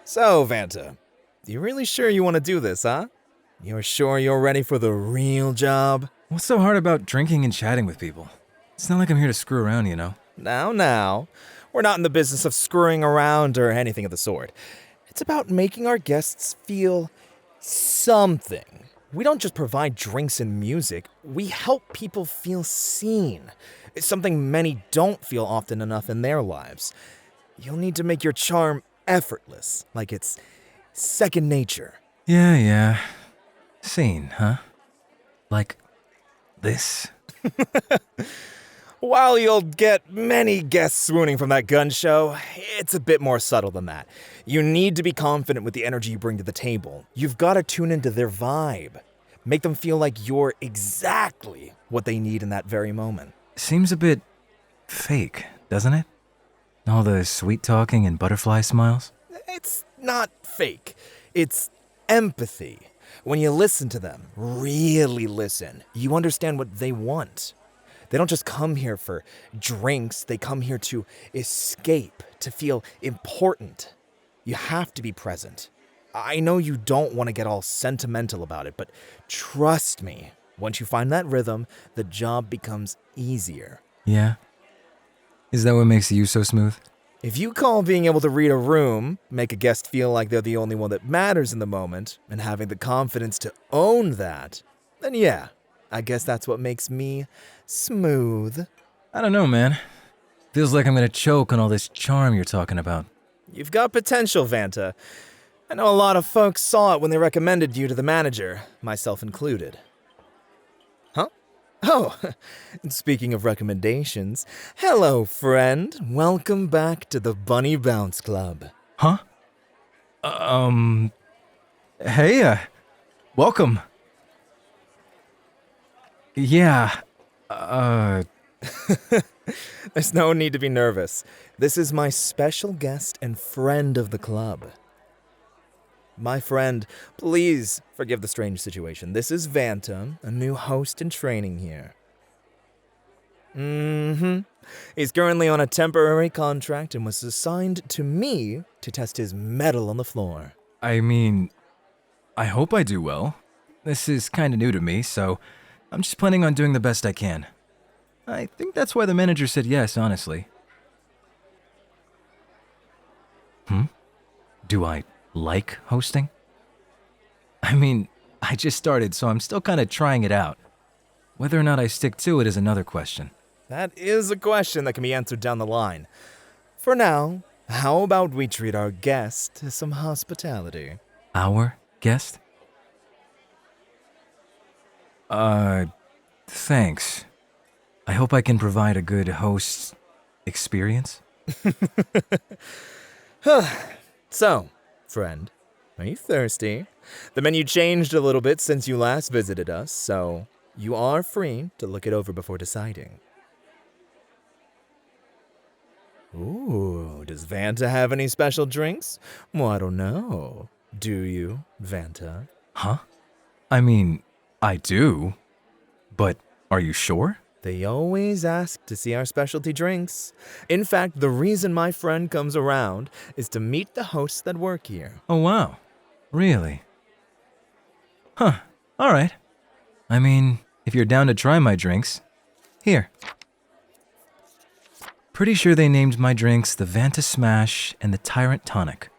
So, Vanta, you really sure you want to do this, huh? You're sure you're ready for the real job? What's so hard about drinking and chatting with people? It's not like I'm here to screw around, you know? Now. We're not in the business of screwing around or anything of the sort. It's about making our guests feel something. We don't just provide drinks and music, we help people feel seen. It's something many don't feel often enough in their lives. You'll need to make your charm effortless, like it's second nature. Yeah. Scene, huh? Like this. While you'll get many guests swooning from that gun show, it's a bit more subtle than that. You need to be confident with the energy you bring to the table. You've got to tune into their vibe. Make them feel like you're exactly what they need in that very moment. Seems a bit fake, doesn't it? All the sweet talking and butterfly smiles. It's not fake. It's empathy. When you listen to them, really listen, you understand what they want. They don't just come here for drinks, they come here to escape, to feel important. You have to be present. I know you don't want to get all sentimental about it, but trust me, once you find that rhythm, the job becomes easier. Yeah? Is that what makes you so smooth? If you call being able to read a room, make a guest feel like they're the only one that matters in the moment, and having the confidence to own that, then yeah, I guess that's what makes me smooth. I don't know, man. Feels like I'm gonna choke on all this charm you're talking about. You've got potential, Vanta. I know a lot of folks saw it when they recommended you to the manager, myself included. Huh? Oh, speaking of recommendations, hello, friend. Welcome back to the Bunny Bounce Club. Huh? Hey, welcome. Yeah, There's no need to be nervous. This is my special guest and friend of the club. My friend, please forgive the strange situation. This is Vanta, a new host in training here. He's currently on a temporary contract and was assigned to me to test his mettle on the floor. I mean, I hope I do well. This is kinda new to me, so I'm just planning on doing the best I can. I think that's why the manager said yes, honestly. Do I like hosting? I mean, I just started, so I'm still kinda trying it out. Whether or not I stick to it is another question. That is a question that can be answered down the line. For now, how about we treat our guest to some hospitality? Our guest? Thanks. I hope I can provide a good host experience. So, friend, are you thirsty? The menu changed a little bit since you last visited us, so you are free to look it over before deciding. Ooh, does Vanta have any special drinks? Well, I don't know. Do you, Vanta? Huh? I mean, I do. But are you sure? They always ask to see our specialty drinks. In fact, the reason my friend comes around is to meet the hosts that work here. Oh, wow. Really? Huh. All right. I mean, if you're down to try my drinks, here. Pretty sure they named my drinks the Vanta Smash and the Tyrant Tonic.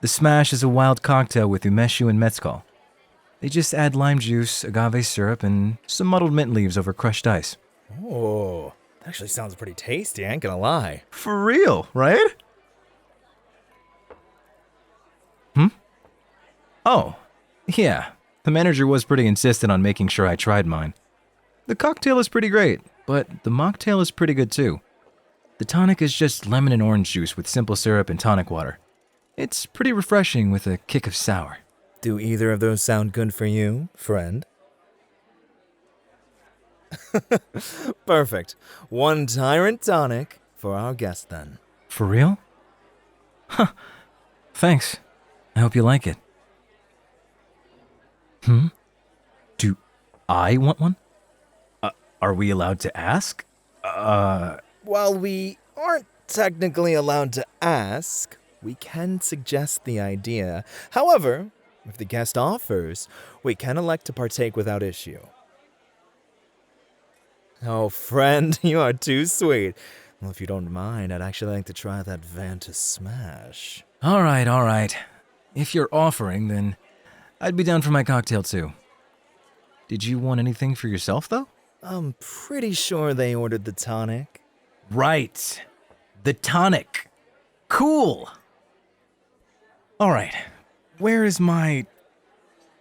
The Smash is a wild cocktail with umeshu and mezcal. They just add lime juice, agave syrup, and some muddled mint leaves over crushed ice. Oh, that actually sounds pretty tasty, I ain't gonna lie. For real, right? Oh, yeah. The manager was pretty insistent on making sure I tried mine. The cocktail is pretty great, but the mocktail is pretty good too. The tonic is just lemon and orange juice with simple syrup and tonic water. It's pretty refreshing with a kick of sour. Do either of those sound good for you, friend? Perfect. One Tyrant Tonic for our guest then. For real? Huh. Thanks. I hope you like it. Do I want one? Are we allowed to ask? While we aren't technically allowed to ask, we can suggest the idea. However, if the guest offers, we can elect to partake without issue. Oh, friend, you are too sweet. Well, if you don't mind, I'd actually like to try that Vanta smash. All right. If you're offering, then I'd be down for my cocktail too. Did you want anything for yourself, though? I'm pretty sure they ordered the tonic. Right. The tonic. Cool. All right. Where is my...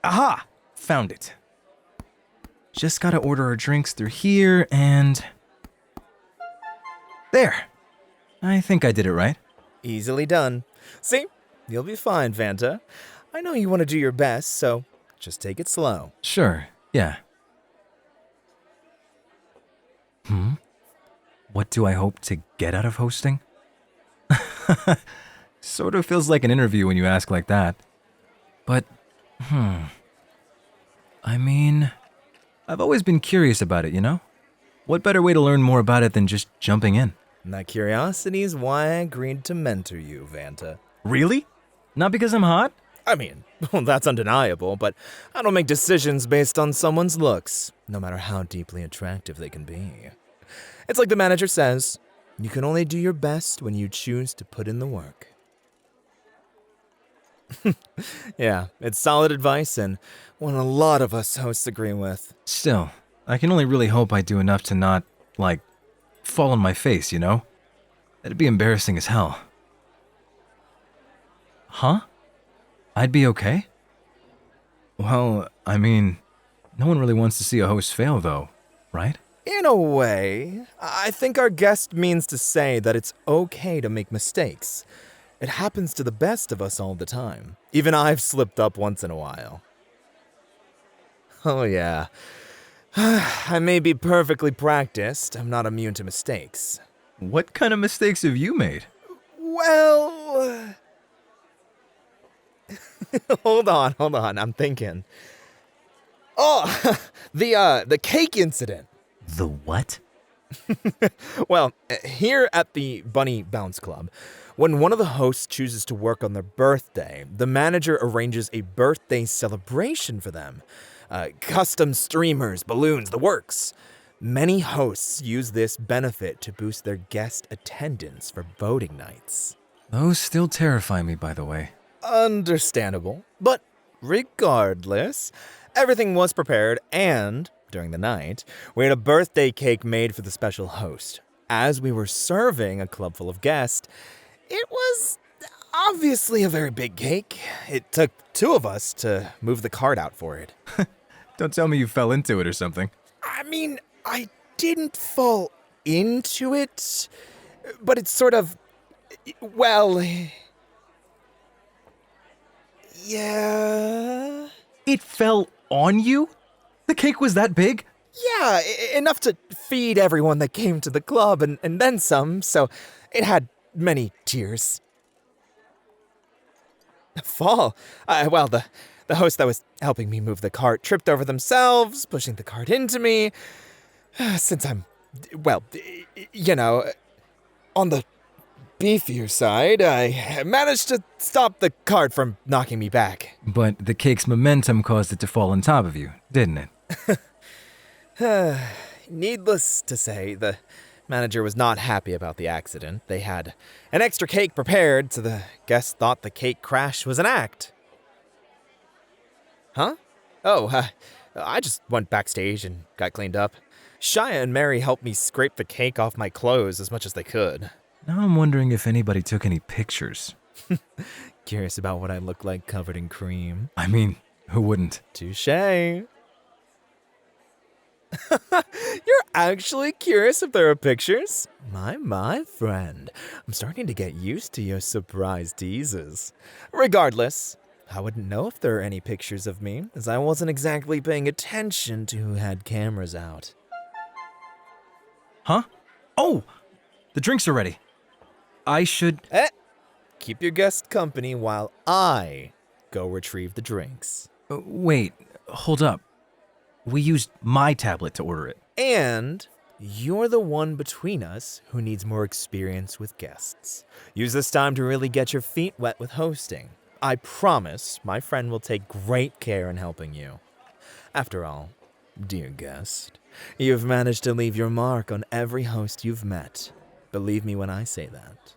Aha! Found it. Just gotta order our drinks through here and... There. I think I did it right. Easily done. See? You'll be fine, Vanta. I know you want to do your best, so just take it slow. Sure, yeah. What do I hope to get out of hosting? Sort of feels like an interview when you ask like that. But, I mean, I've always been curious about it, you know? What better way to learn more about it than just jumping in? And that curiosity is why I agreed to mentor you, Vanta. Really? Not because I'm hot? I mean, well, that's undeniable, but I don't make decisions based on someone's looks, no matter how deeply attractive they can be. It's like the manager says, you can only do your best when you choose to put in the work. Yeah, it's solid advice and one a lot of us hosts agree with. Still, I can only really hope I do enough to not, fall on my face, you know? That'd be embarrassing as hell. Huh? I'd be okay? Well, I mean, no one really wants to see a host fail, though, right? In a way, I think our guest means to say that it's okay to make mistakes. It happens to the best of us all the time. Even I've slipped up once in a while. Oh yeah. I may be perfectly practiced. I'm not immune to mistakes. What kind of mistakes have you made? Well... Hold on. I'm thinking. Oh, the cake incident. The what? Well, here at the Bunny Bounce Club, when one of the hosts chooses to work on their birthday, the manager arranges a birthday celebration for them. Custom streamers, balloons, the works. Many hosts use this benefit to boost their guest attendance for boating nights. Those still terrify me, by the way. Understandable, but regardless, everything was prepared and, during the night, we had a birthday cake made for the special host. As we were serving a club full of guests, it was obviously a very big cake. It took two of us to move the cart out for it. Don't tell me you fell into it or something. I mean, I didn't fall into it, but it's sort of, well... Yeah... It fell on you? The cake was that big? Yeah, enough to feed everyone that came to the club and then some, so it had many tears. Fall? Well, the host that was helping me move the cart tripped over themselves, pushing the cart into me. Since I'm, well, you know, on the beefier side, I managed to stop the cart from knocking me back. But the cake's momentum caused it to fall on top of you, didn't it? Needless to say, the manager was not happy about the accident. They had an extra cake prepared, so the guests thought the cake crash was an act. Huh? Oh, I just went backstage and got cleaned up. Shia and Mary helped me scrape the cake off my clothes as much as they could. Now I'm wondering if anybody took any pictures. Curious about what I look like covered in cream. I mean, who wouldn't? Touché. You're actually curious if there are pictures? My friend. I'm starting to get used to your surprise teases. Regardless, I wouldn't know if there are any pictures of me, as I wasn't exactly paying attention to who had cameras out. Huh? Oh! The drinks are ready. I should... Keep your guest company while I go retrieve the drinks. Wait, hold up. We used my tablet to order it. And you're the one between us who needs more experience with guests. Use this time to really get your feet wet with hosting. I promise my friend will take great care in helping you. After all, dear guest, you've managed to leave your mark on every host you've met. Believe me when I say that.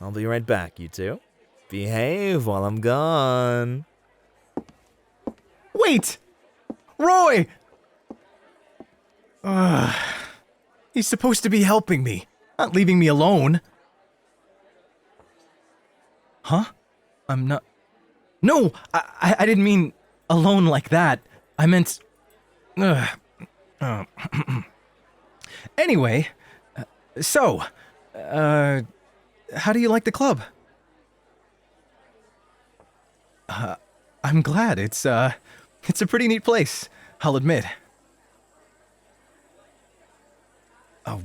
I'll be right back, you two. Behave while I'm gone. Wait! Roy! He's supposed to be helping me, not leaving me alone. Huh? I'm not... No! I didn't mean alone like that. I meant... Anyway, how do you like the club? I'm glad. It's a pretty neat place, I'll admit.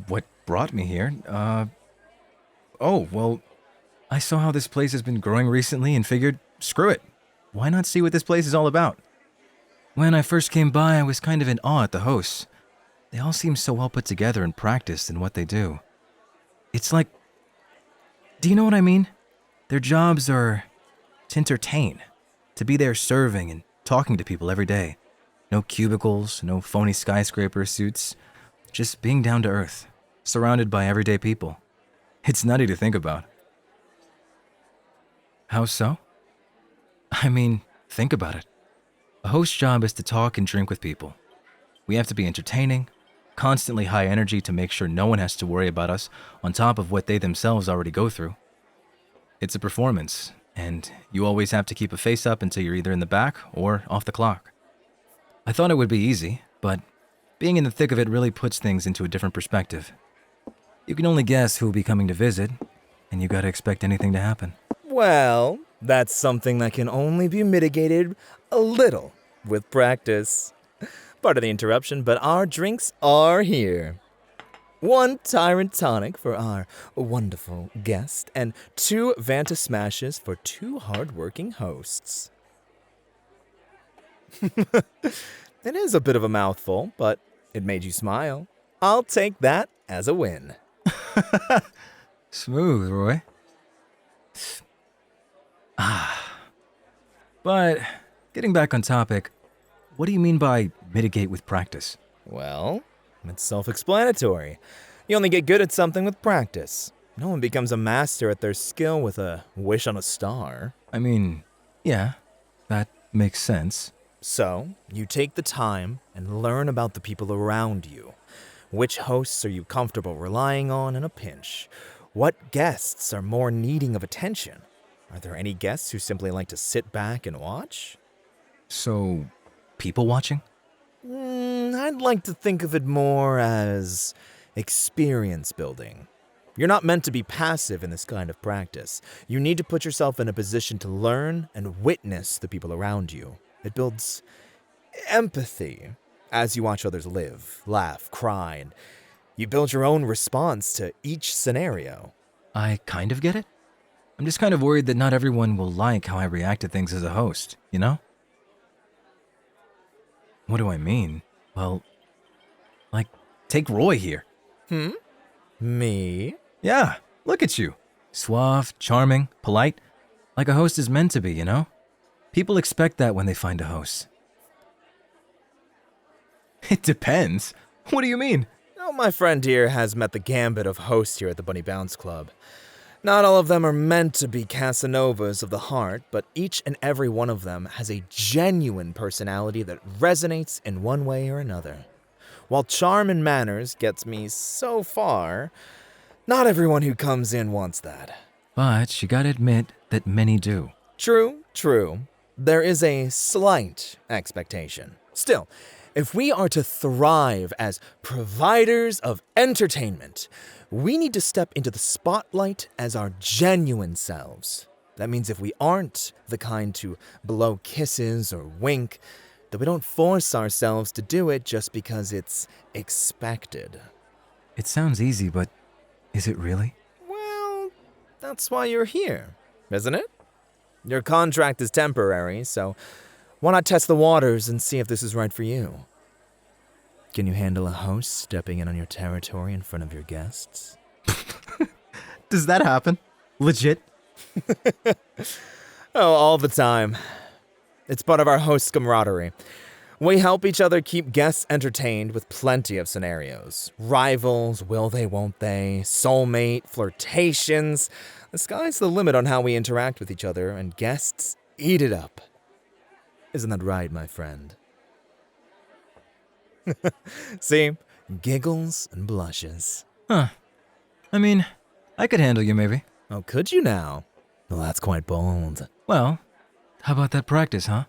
What brought me here? Oh, well, I saw how this place has been growing recently and figured, screw it. Why not see what this place is all about? When I first came by, I was kind of in awe at the hosts. They all seem so well put together and practiced in what they do. It's like... Do you know what I mean? Their jobs are to entertain, to be there serving and talking to people every day. No cubicles, no phony skyscraper suits, just being down to earth, surrounded by everyday people. It's nutty to think about. How so? I mean, think about it. A host's job is to talk and drink with people. We have to be entertaining, constantly high energy to make sure no one has to worry about us on top of what they themselves already go through. It's a performance, and you always have to keep a face up until you're either in the back or off the clock. I thought it would be easy, but being in the thick of it really puts things into a different perspective. You can only guess who will be coming to visit, and you gotta expect anything to happen. Well, that's something that can only be mitigated a little with practice. Part of the interruption, but our drinks are here. 1 Tyrant Tonic for our wonderful guest, and 2 Vanta Smashes for 2 hard-working hosts. It is a bit of a mouthful, but it made you smile. I'll take that as a win. Smooth, Roy. But, getting back on topic, what do you mean by mitigate with practice? Well, it's self-explanatory. You only get good at something with practice. No one becomes a master at their skill with a wish on a star. I mean, yeah, that makes sense. So, you take the time and learn about the people around you. Which hosts are you comfortable relying on in a pinch? What guests are more needing of attention? Are there any guests who simply like to sit back and watch? So, people watching? I'd like to think of it more as experience building. You're not meant to be passive in this kind of practice. You need to put yourself in a position to learn and witness the people around you. It builds empathy as you watch others live, laugh, cry, and you build your own response to each scenario. I kind of get it. I'm just kind of worried that not everyone will like how I react to things as a host, you know? What do I mean? Well, like, take Roy here. Me? Yeah, look at you. Suave, charming, polite, like a host is meant to be, you know? People expect that when they find a host. It depends. What do you mean? Oh, my friend here has met the gambit of hosts here at the Bunny Bounce Club. Not all of them are meant to be Casanovas of the heart, but each and every one of them has a genuine personality that resonates in one way or another. While charm and manners gets me so far, not everyone who comes in wants that. But you gotta admit that many do. True. There is a slight expectation. Still, if we are to thrive as providers of entertainment, we need to step into the spotlight as our genuine selves. That means if we aren't the kind to blow kisses or wink, that we don't force ourselves to do it just because it's expected. It sounds easy, but is it really? Well, that's why you're here, isn't it? Your contract is temporary, so why not test the waters and see if this is right for you? Can you handle a host stepping in on your territory in front of your guests? Does that happen? Legit? Oh, all the time. It's part of our host camaraderie. We help each other keep guests entertained with plenty of scenarios. Rivals, will they, won't they, soulmate, flirtations. The sky's the limit on how we interact with each other, and guests eat it up. Isn't that right, my friend? See? Giggles and blushes. Huh. I mean, I could handle you maybe. Oh, could you now? Well, that's quite bold. Well, how about that practice, huh?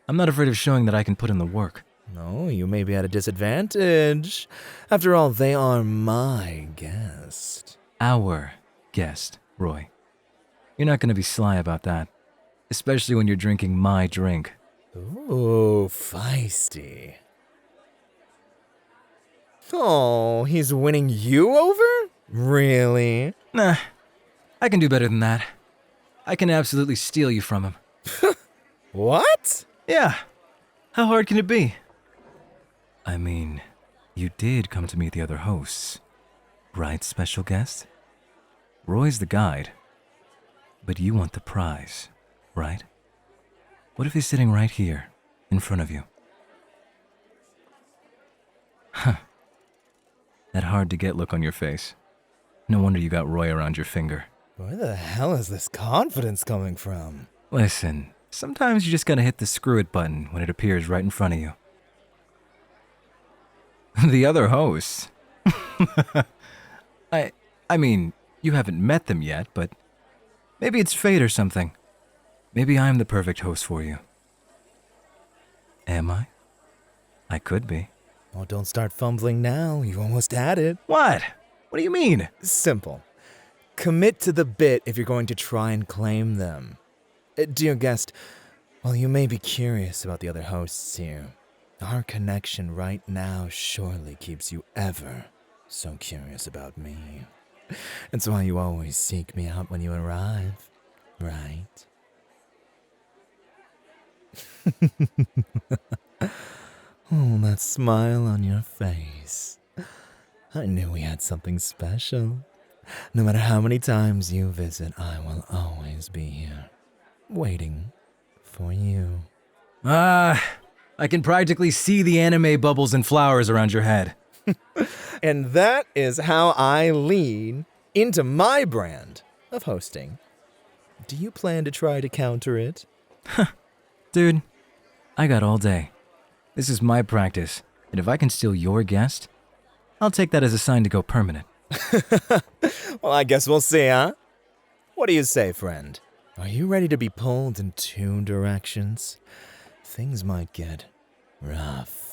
I'm not afraid of showing that I can put in the work. No, you may be at a disadvantage. After all, they are my guest. Our guest, Roy. You're not going to be sly about that. Especially when you're drinking my drink. Ooh, feisty. Oh, he's winning you over? Really? Nah, I can do better than that. I can absolutely steal you from him. What? Yeah. How hard can it be? I mean, you did come to meet the other hosts. Right, special guest? Roy's the guide. But you want the prize, right? What if he's sitting right here, in front of you? Huh. That hard-to-get look on your face. No wonder you got Roy around your finger. Where the hell is this confidence coming from? Listen, sometimes you just gotta hit the screw it button when it appears right in front of you. The other hosts? I mean, you haven't met them yet, but maybe it's fate or something. Maybe I'm the perfect host for you. Am I? I could be. Oh, don't start fumbling now. You almost had it. What? What do you mean? Simple. Commit to the bit if you're going to try and claim them. Dear guest, while you may be curious about the other hosts here, our connection right now surely keeps you ever so curious about me. It's why you always seek me out when you arrive, right? Oh, that smile on your face. I knew we had something special. No matter how many times you visit, I will always be here, waiting for you. I can practically see the anime bubbles and flowers around your head. And that is how I lean into my brand of hosting. Do you plan to try to counter it? Dude, I got all day. This is my practice, and if I can steal your guest, I'll take that as a sign to go permanent. Well, I guess we'll see, huh? What do you say, friend? Are you ready to be pulled in two directions? Things might get rough.